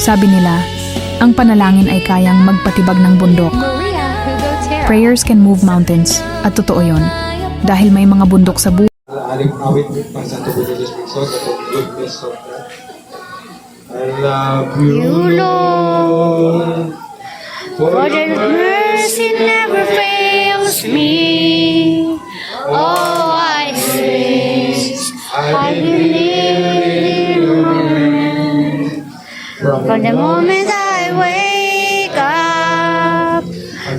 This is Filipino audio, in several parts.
Sabi nila, ang panalangin ay kayang magpatibag ng bundok. Prayers can move mountains. At totoo yun. Dahil may mga bundok sa buhay. Aling awit pa sa tubo ni Diyos Minso, sa goodness of God. I love you, Lord, For the mercy never fails me. Oh, I say, I believe in you. From the moment I wake up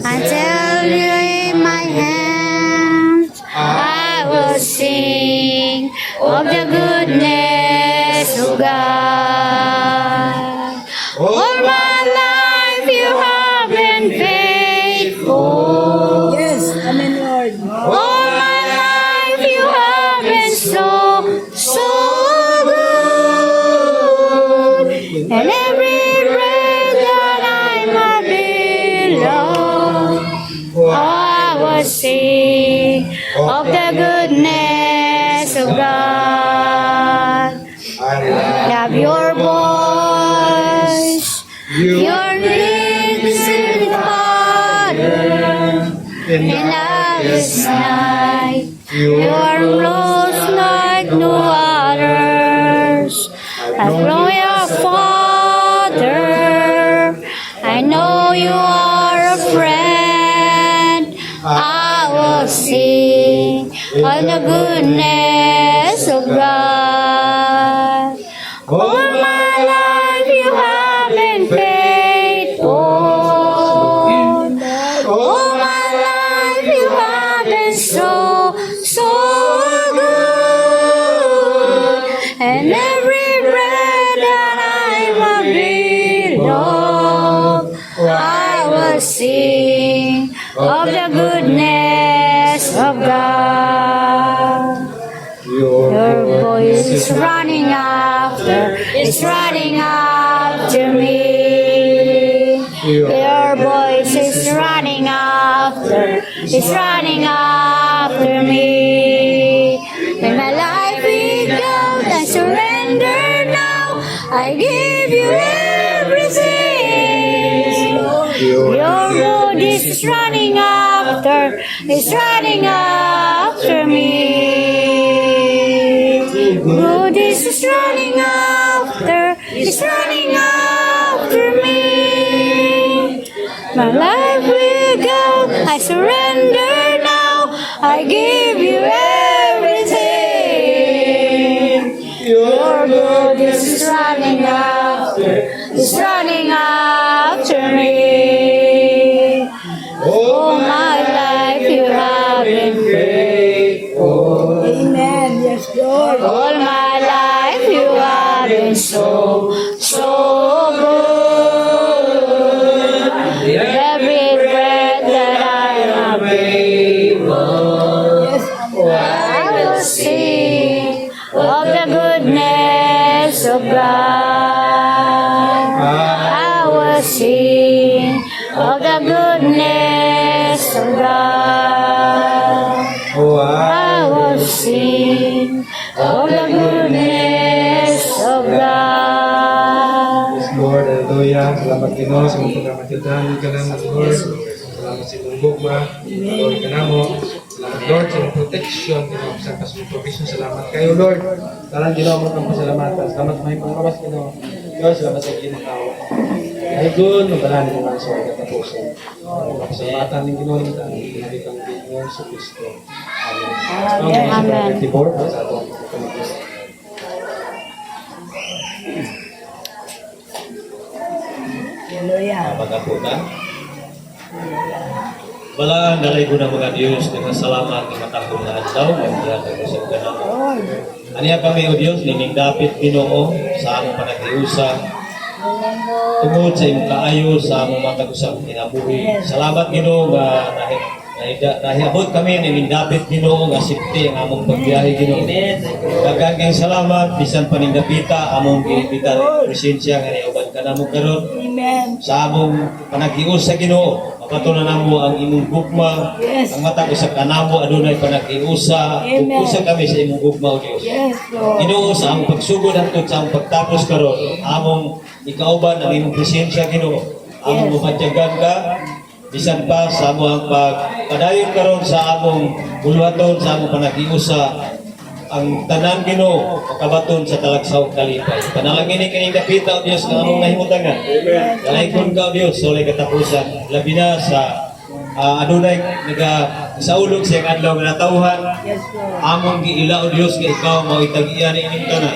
until you in my hands, I will sing of the goodness of God. All my life you have been faithful. Yes, Amen, Lord. All my life you have been so good. And every breath that I might belong, I will sing of the goodness of God. Love your voice, your lips in Father, and I is night. You are close like no others. I know your Father. I know you are a friend. I will sing of the goodness of God. All my life you have been faithful. All my life you have been so good. And every breath that I will belong, I will sing of the goodness of God. Your voice is running after me. Your voice is running after me. When my life is gone, I surrender now. I give you everything. Your voice is running after me. Good is running after me. My life will go, I surrender now, I give you everything. Your good is running after me. All my life you have been faithful. Amen. Yes, Lord. All my life you have been so good. Every breath that I am able, I will sing of the goodness of God. I will sing of the goodness of God. I will sing of the goodness of God. Yes, Lord, hallelujah. Salamat Ginoo sa mga pagkamatitahan ka naman, Lord. Salamat sa itong bugma. Lord ka namo. Salamat, Lord, sa mga protection. Ginoo sa kasong provision. Salamat kayo, Lord. Salamat, Ginoo, mo kang pasalamatan. Salamat, may pangawas, Ginoo. Lord, salamat sa ginakawa. Ay, good, mabalani ko nga sa mga katapusan. Pasalamatan ng Ginoo, ng pinagitang Ginoo sa Kristo. Amen. Amen. 24, sa atong pagkamatitahan. Hallelujah. Magapunan. Balaan dalay ko na mga Diyos, dengan salamat ng matahong na adlaw, ang diyan ng usap ka na. Aniya kami o Diyos, nining dapit Ginoo sa among panagiusa, tungod sa imong kaayo sa among matag-usap kinabuhi. Salamat Ginoo nga nahiabot kami nining dapit Ginoo nga safety ang among pagbiyahe Ginoo. Daghang salamat bisan paning dapita among giimbita presensya nga niuban ka namo karon Amen. sa among panagiusa Ginoo. Patunan namo ang imong gugma, ang matag usa ka namo adunay panag-iusa, Amen. usa kami sa imong gugma o Dios. Yes, Lord. Ginoo sa among pagsugod hangtod sa among pagtapos karon, among ikauban ang imong presensya Ginoo. Among mapadyagan ka bisan pa sa among pagpadayon karon sa among bulwaton sa among panag-iusa ang tanan Ginoo makabaton sa talagsaw kalipay. Panalangin ni kaning dapita o Dios nga among nahimutangan. Dalaygon ka o Dios sa walay katapusan labi na sa adunay nagasaulog sa iyang adlaw nga natawhan. Yes, Lord. Among giila o Dios nga ikaw mao itag-iya ni ining tanan.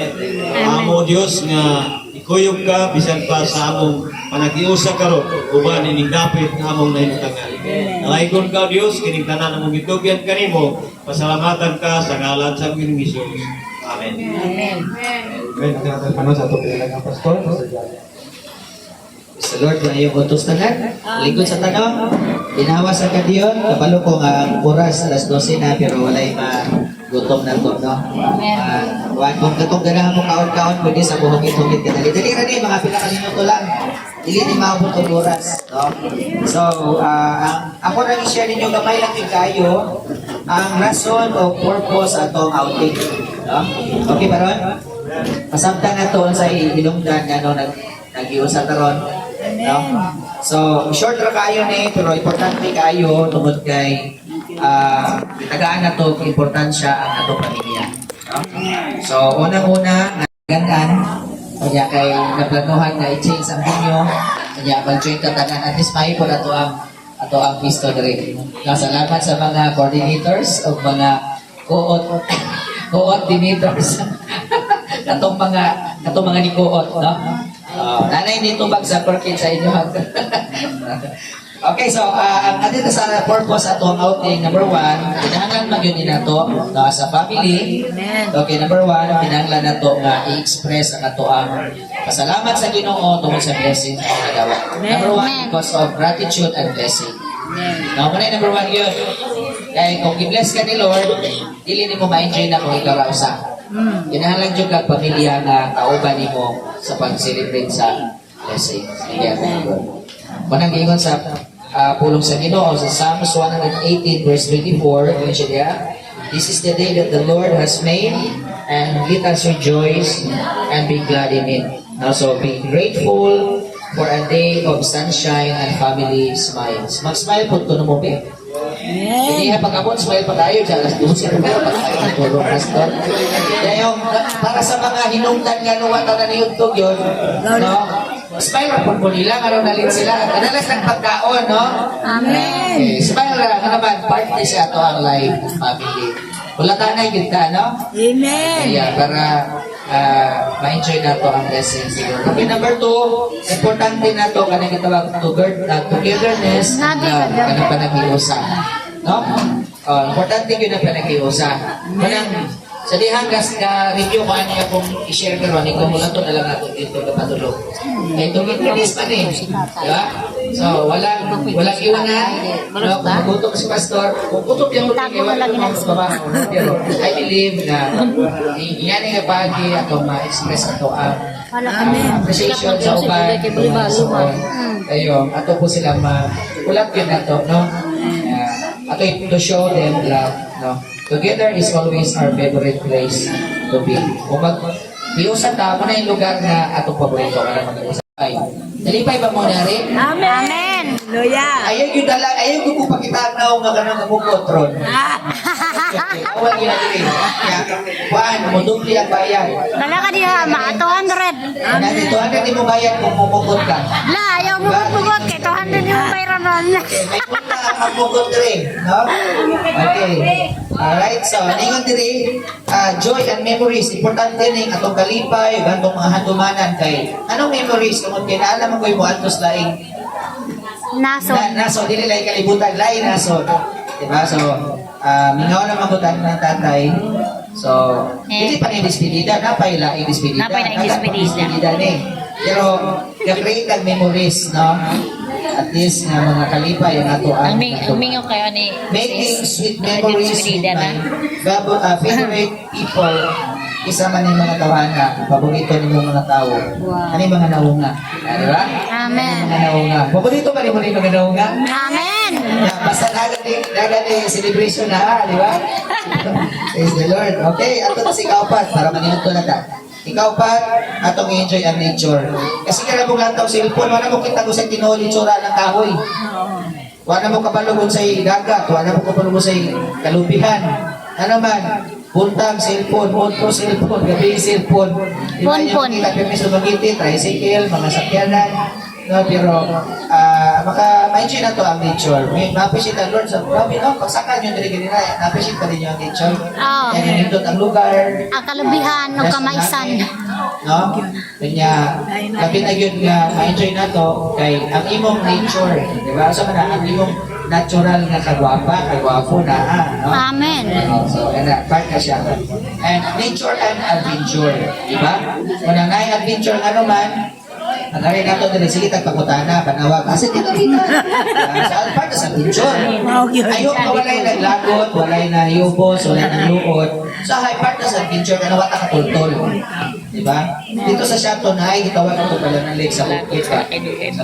Amo Dios nga ikuyog ka bisan pa sa among panag-iusa karon uban ining dapit nga among nahimutangan. Dalaygon ka o Dios kining tanan among gitugyan kanimo. Pasalamatan ka sa ngalan sa Ginoong Hesus. Amen. Amen. Amen. Ang ating panon sa ito pinalagang pastor. Sa Lord, na iyong utos tanan. Lingkod sa tanong, ginawa sa kadiyon, kabalo ko nga ang oras, alas 12 na, pero walay gutom na to, no? Kung katong ganahan mo kaon-kaon, pwede sa buhongit-hongit ka. Dali ra ni, mga pinakalimuto lang. Dili ni maabot ang oras, no? So, ako nang i-share ninyo, gamay lang yung kayo, ang rason o purpose atong outing, no? Okay ba ron? Pasabtan na to sa ilungdan, ano, nag-iusa karon. No? So, short ra kayo ni, pero importante kayo tungod kay tagaan na to importansya ang atong pamilya. No? So, unang-una, nagandaan, kaya kay naplanuhan na i-change ang inyo, kaya mag-join ka tanan, at least may po na to ang pisto diri. No, salamat sa mga coordinators o mga coordinators. katong mga ni-coot, no? Nanay dito bag sa porkit sa inyo. Okay, so ang atin sa purpose ato ang outing, number 1, kinahanglan magyud ni nato sa family. Okay, number 1, kinahanglan nato nga i-express ang ato ang pasalamat sa Ginoo tungod sa blessing nga nagawa. Number 1, because of gratitude and blessing. Now, muna number 1 yun. Kaya kung i-bless ka ni Lord, dili ni mo ma-enjoy na kung ikaw rausa. Kinahanglan jud kag pamilya nga kauban nimo sa pag-celebrate sa blessing. Amen. Manang ingon sa pulong sa Ginoo sa Psalms 118 verse 24, this is the day that the Lord has made, and let us rejoice and be glad in it. Now, so be grateful for a day of sunshine and family smiles. Mag-smile po ito mo, be. Hindi nga pag-abot, smile pa tayo dyan. Alas 12 pero pag tayo ng tulong, pastor. Kaya yung, para sa mga hinungtan nga nuwata na niyugtog yun, no? Smile ra po nila, araw na rin sila. Kanalas ng pagkaon, no? Amen. Okay, smile ra, naman, party siya to ang live family. Wala ka na yun ka, no? Amen. Kaya para ma-enjoy na to ang blessings. Okay, number 2, importante na to kanang gitawag togetherness na kanang panag-iusa. No? Importante yun ang panag-iusa. Kanang sa dihang gas ka review ko ano kung i-share ka ron, ikaw mula to na lang ako dito kapatulog. Kaya togetherness pa rin. Diba? So, walang iwanan. No? Kung magutom si pastor, kung kutom yung muling iwanan mo sa babaho. Pero I believe na yan ang pagi ato ma-express ato ang appreciation sa uban. Ayun, ato po sila ulat yun ato, no? Ato to show them love, no? Together is always our favorite place to be. Kung mag-iusan ta, muna yung lugar na atong paborito ka na mag-iusan. Nalipay ba mo na rin? Amen. Hallelujah. Ayaw ko pakita na nga ka nang magkukotron. Awal yun natin. Kuhaan, mudupli ang bayan. Wala ka diha, ma 200. Natin, 200 din mo bayan kung mumukot ka. La, ayaw mo magbugot kay 200 yung mayroon nun. Okay, may punta ang magmukot rin, no? Okay. Alright, so, ningon diri, joy and memories. Importante ning atong kalipay, gantong mga handumanan kay. Anong memories? Kung kinaalam ko yung antos laing. Naso. Naso, dili laing kalibutan, laing naso. Diba? So, mingaw na mabutan ng tatay. So, hindi pa ni despedida, napay laing despedida. Napay laing despedida. Pero, ka-create ang memories, no? At least nga mga kalipay ang ato ang Umingaw kayo ni making sweet memories with Despedida my favorite people. Isa man yung mga tawana, paborito ng mga tao. Ano yung mga naunga? Di ba? Amen. Mga naunga. Paborito ba rin mo rin mga naunga? Amen. Yeah, basta nagani celebration na, di ba? Praise the Lord. Okay, ato na si Kaupat para maninog na ta. Ikaw pa, atong enjoy ang nature. Kasi kaya mong lantaw cellphone, wala mo kita ko sa tinuhol itsura ng kahoy. Wala mo kapalugon sa dagat, wala mo kapalugon sa kalupihan. Ano man, puntang cellphone, punto cellphone, gabi cellphone. Di ba yung Pon-pon. kita permis lumagiti, tricycle, mga sakyanan. No, pero maka-enjoy na to ang nature. May ma-appreciate ang Lord sa grabe, no? Pagsakan nyo dili ganina, na-appreciate pa rin nyo ang nature. Oo. Kaya nindot ang lugar. Ang kalubihan ng kamaisan. No? Kanya, labi na yun nga, ma-enjoy na to kay ang imong nature. Di ba? So, ang imong natural nga kagwapo na, no? Amen. So, part na siya. And nature and adventure. Di ba? Kung ang adventure nga naman, ang rin nato din, sige, tagpangutana, panawag. Kasi dito. So, part na sa adventure. Ayok na walay naglagot, walay na yubos, walay na luot. So, part na sa adventure, kanawat ka tultol. Diba? Dito sa Shato na ay gitawag ito Balanan Lake sa Bukit sa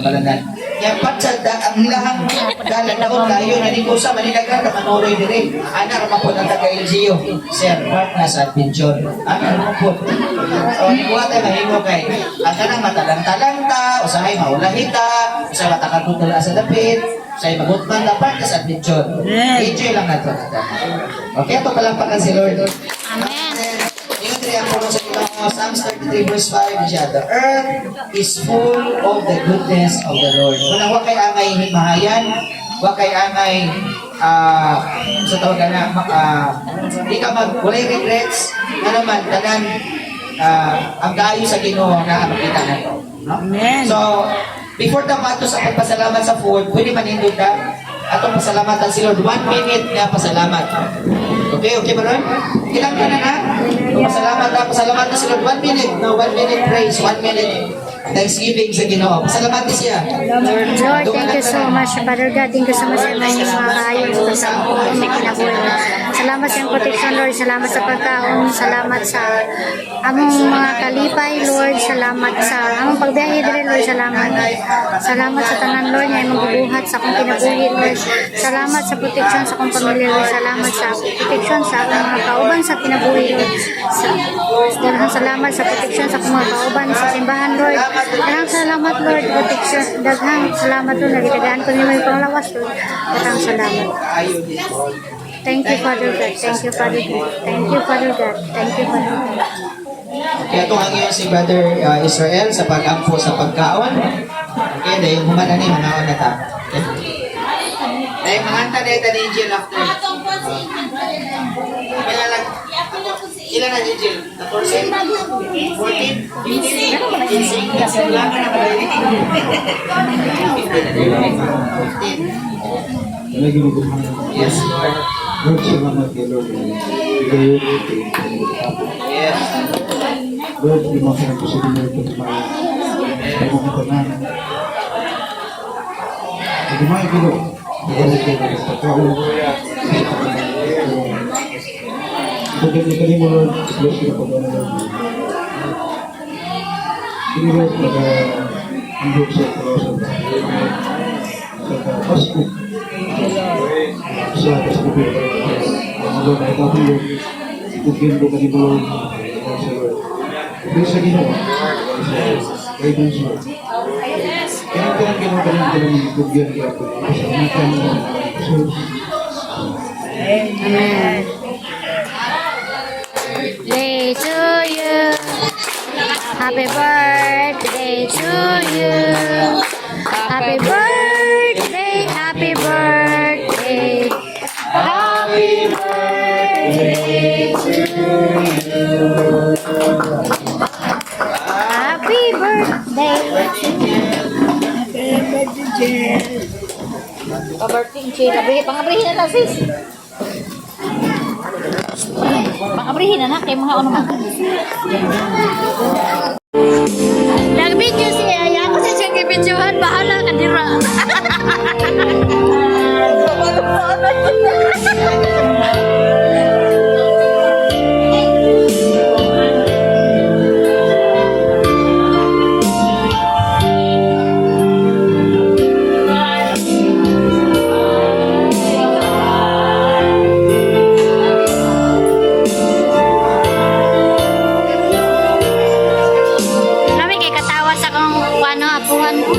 Balanan. Yan pat sa ang hilahang dalan na kayo na di ko sa Maninagan na manuloy dire. Ana ra po ang taga-LGU. Sir, part na sa adventure. Ana ra po. O ni buhat ay mahimo kay ang kanang matalang-talang ta, usahay maulahita, usahay matakagutol sa dapit, usahay magutman na part na sa adventure. Enjoy lang nato. Okay, ito palampakan si Lord. Amen. Yung triyan po sa Psalms 33 verse 5 siya, the earth is full of the goodness of the Lord. Kung wa kay angay himahayan, wa kay angay sa tawagan na di ka walay regrets, ano man, tanan ang gaayo sa Ginoo na makita nato. No? Amen. So, before tamato sa pagpasalamat sa food, pwede manindog ka atong pasalamatan si Lord. 1 minute na pasalamat. Okay ba ron? Ilang ka na? Pasalamat na si Lord. 1 minute. No, 1 minute praise, 1 minute thanksgiving sa Ginoo. Pasalamat siya. Lord, thank you so much, Father God. Thank you so much sa mga kaayos sa mga kinabuhi. Salamat sa iyong protection, Lord. Salamat sa pagkaon. Salamat sa among mga kalipay, Lord. Salamat sa among pagbiyahe dire, Lord. Salamat sa tanan, Lord, na magbubuhat sa akong kinabuhi, Lord. Salamat sa protection sa akong pamilya, Lord. Salamat sa protection sa akong mga kauban sa kinabuhi, Lord. Daghang salamat sa protection sa akong mga kauban sa simbahan, Lord. Daghang salamat, Lord. Protection. Daghang salamat, Lord. Nagitagaan ko niyo yung panglawas, Lord. Daghang salamat. Thank you, Father God. Thank you, Father God. Thank you, Father God. Thank you, Father God. Kaya itong hangyon si Brother Israel sa pag-ampo sa pagkaon. Okay, dahil humana ni mga na ta. Dahil mga anta na ito ni Angel after. Ilan na Angel? 14? 14? 15? Kasi wala ka na ba rin? 15. Yes, Lord. Lord, salamat kay Lord. Bigay yung Yes. Lord, di mo sa posibilidad ito sa pagmamatanan. Hindi mo ay gilo. Balik kayo ng pagkaon. Pagkakali mo, Lord, bless you na pagkakala, Lord. Sige, Lord, nag-andok sa Pasko. Sa Pasko, ang Lord, ay tapos, Lord, itugin ko kanino, Lord, sa Lord. Please sa Ginoo, guidance mo. Kaya kailangan ginawa ka ng itugin ka po. Pasalamatan mo. Amen. Day to you. Happy birthday to you. Happy birthday, happy birthday. Happy birthday to you. Happy birthday. Kabarting Jay, pangabrihin na sis. Pangabrihin na kay mga ano mga. Nag-video siya, ako sa siyang i-videohan, bahala ka dira. paano apuhan mo?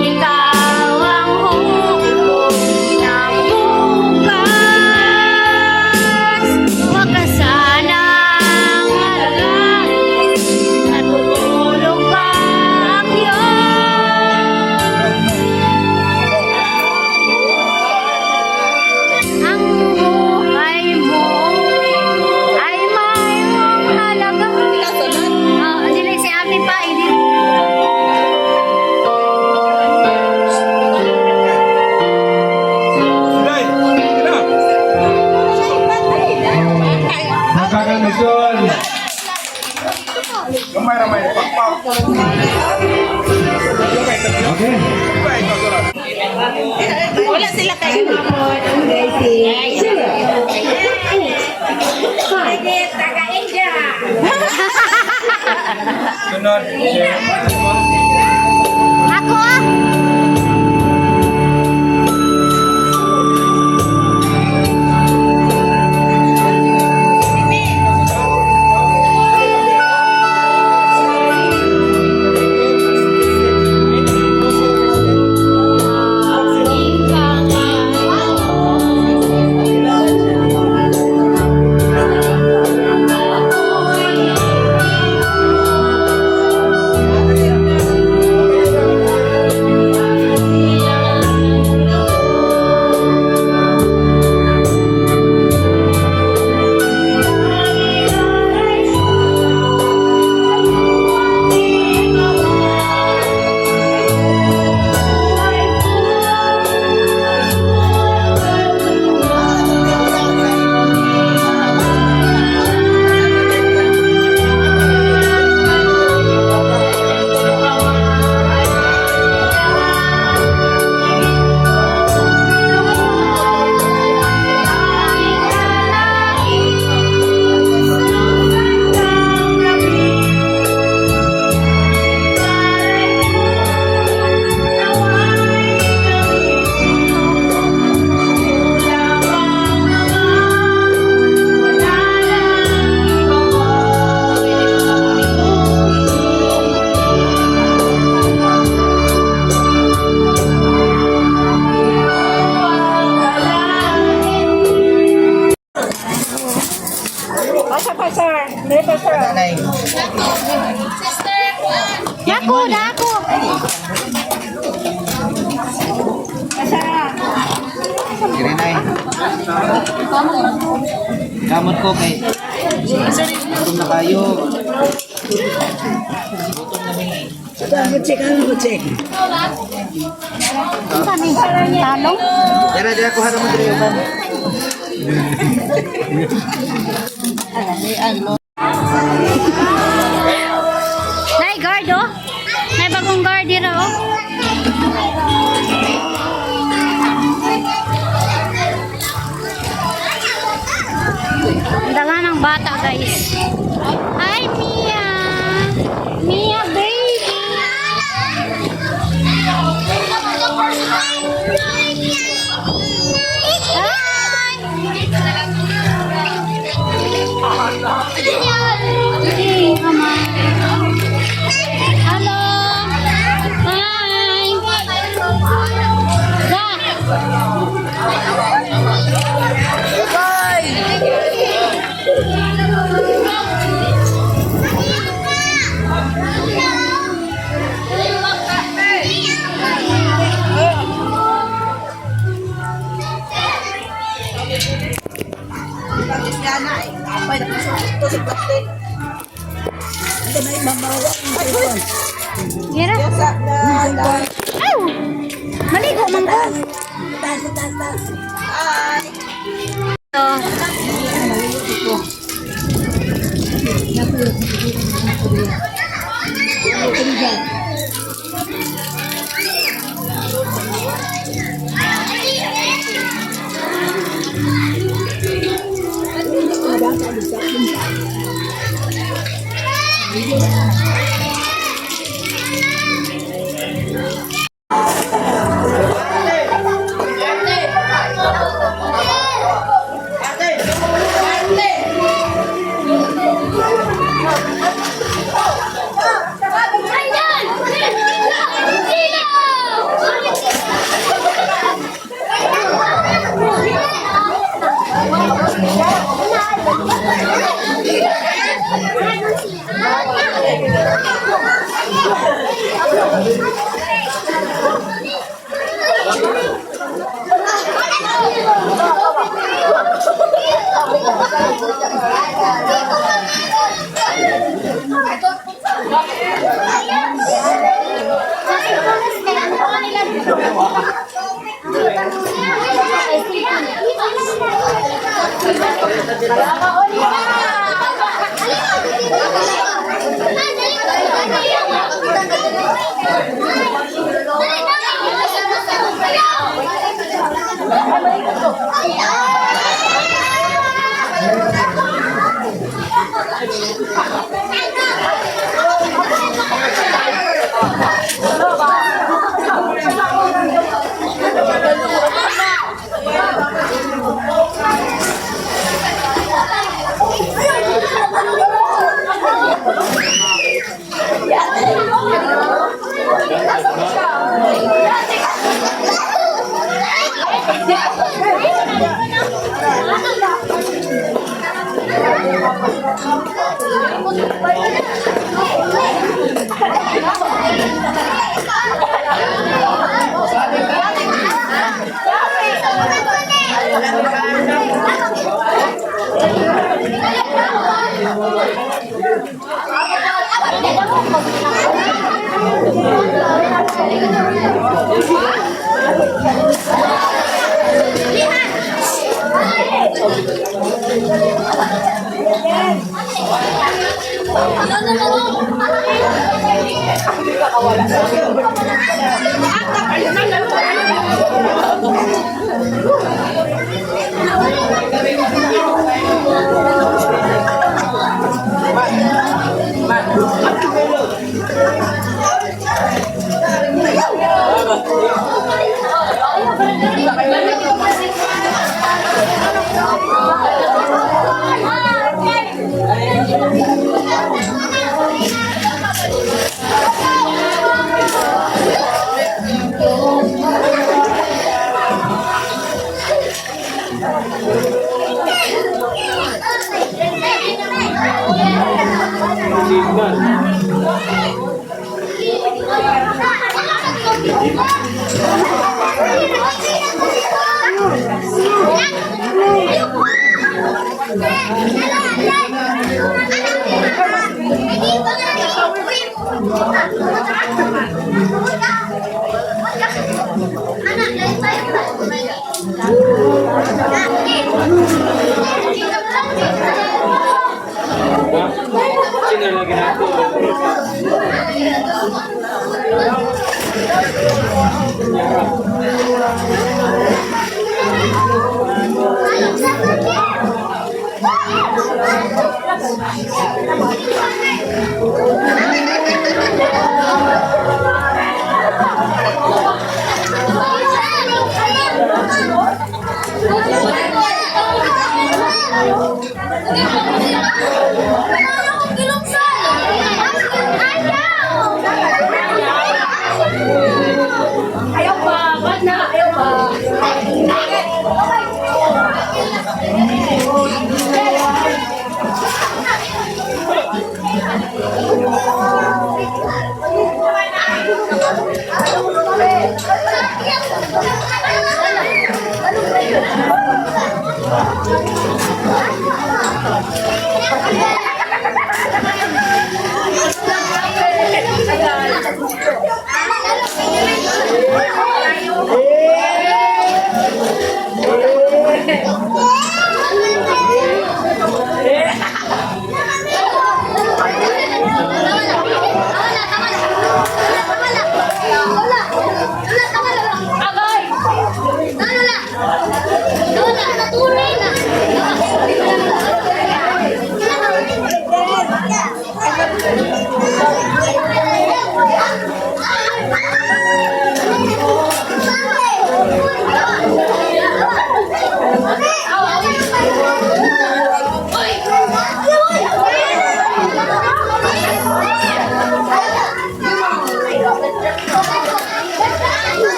Ikaw ang hukbo ng bukas. Huwag ka sanang alas at tutulog pa ang Diyos. Ang buhay mo ay mayroong halaga. Dili si Ate pa, hindi. Magkakamisyon. Okay. Wala sila kayo. Sunod. Ako? Dako, dako. Kirinay. Kamot ko kay. Gutom na kayo. Gutom na mi. Ang kami, talong. Dira kuha naman diri uban. Nay, guard oh. Nay, bagong guard dito oh. Ang dala ng bata, guys. Hi, Mia. Mia, baby. Hey, come on. Hello. Hi. Gira. Aw! Maligo man ko. Ano ba yun?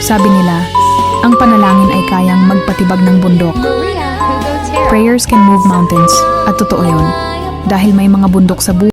Sabi nila, ang panalangin ay kayang magpatibag ng bundok. Prayers can move mountains. At totoo yun. Dahil may mga bundok sa buhay.